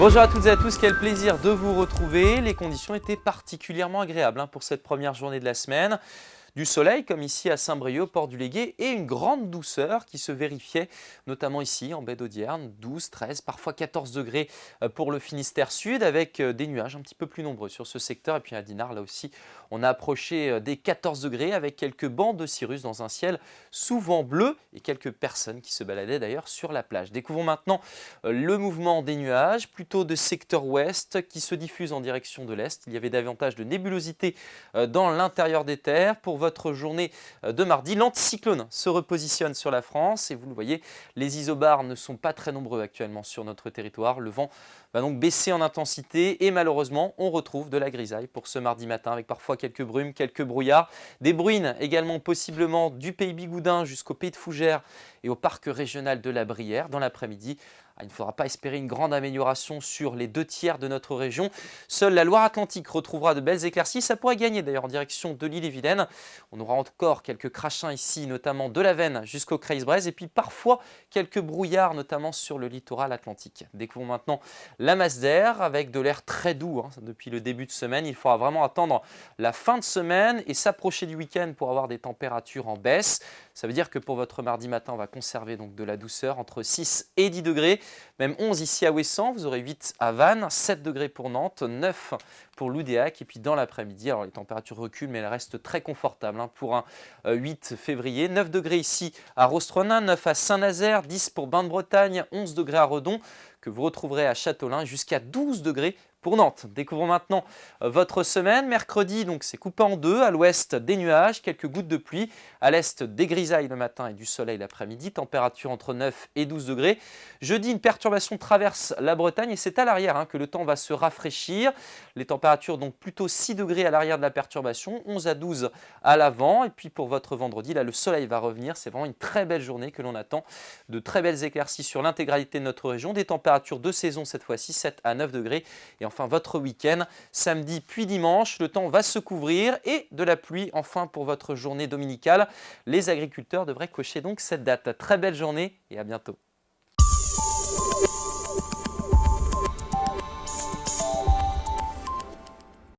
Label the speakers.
Speaker 1: Bonjour à toutes et à tous, quel plaisir de vous retrouver. Les conditions étaient particulièrement agréables pour cette première journée de la semaine. Du soleil comme ici à Saint-Brieuc, port du Légué, et une grande douceur qui se vérifiait notamment ici en baie d'Audierne, 12, 13, parfois 14 degrés pour le Finistère Sud avec des nuages un petit peu plus nombreux sur ce secteur. Et puis à Dinard, là aussi, on a approché des 14 degrés avec quelques bancs de cirrus dans un ciel souvent bleu et quelques personnes qui se baladaient d'ailleurs sur la plage. Découvrons maintenant le mouvement des nuages, plutôt de secteur ouest qui se diffuse en direction de l'est. Il y avait davantage de nébulosité dans l'intérieur des terres. Pour votre journée de mardi, l'anticyclone se repositionne sur la France et vous le voyez, les isobars ne sont pas très nombreux actuellement sur notre territoire. Le vent va donc baisser en intensité et malheureusement, on retrouve de la grisaille pour ce mardi matin avec parfois quelques brumes, quelques brouillards. Des bruines également possiblement du pays Bigoudin jusqu'au pays de Fougères et au parc régional de la Brière dans l'après-midi. Il ne faudra pas espérer une grande amélioration sur les 2 tiers de notre région. Seule la Loire-Atlantique retrouvera de belles éclaircies. Ça pourrait gagner d'ailleurs en direction de l'île-et-Vilaine. On aura encore quelques crachins ici, notamment de la Veine jusqu'au Creil-Bréz. Et puis parfois quelques brouillards, notamment sur le littoral atlantique. Découvrons maintenant la masse d'air avec de l'air très doux depuis le début de semaine. Il faudra vraiment attendre la fin de semaine et s'approcher du week-end pour avoir des températures en baisse. Ça veut dire que pour votre mardi matin, on va conserver donc de la douceur entre 6 et 10 degrés. Même 11 ici à Ouessant, vous aurez 8 à Vannes, 7 degrés pour Nantes, 9 pour Loudéac. Et puis dans l'après-midi, alors les températures reculent, mais elles restent très confortables pour un 8 février. 9 degrés ici à Rostronin, 9 à Saint-Nazaire, 10 pour Bain-de-Bretagne, 11 degrés à Redon, que vous retrouverez à Châteaulin, jusqu'à 12 degrés pour Nantes. Découvrons maintenant votre semaine. Mercredi, donc c'est coupé en deux. À l'ouest, des nuages, quelques gouttes de pluie. À l'est, des grisailles le matin et du soleil l'après-midi. Température entre 9 et 12 degrés. Jeudi, une perturbation traverse la Bretagne et c'est à l'arrière que le temps va se rafraîchir. Les températures donc plutôt 6 degrés à l'arrière de la perturbation, 11 à 12 à l'avant. Et puis pour votre vendredi, là le soleil va revenir. C'est vraiment une très belle journée que l'on attend. De très belles éclaircies sur l'intégralité de notre région. Des températures de saison cette fois-ci, 7 à 9 degrés. Et enfin votre week-end, samedi puis dimanche, le temps va se couvrir et de la pluie enfin pour votre journée dominicale. Les agriculteurs devraient cocher donc cette date. Très belle journée et à bientôt.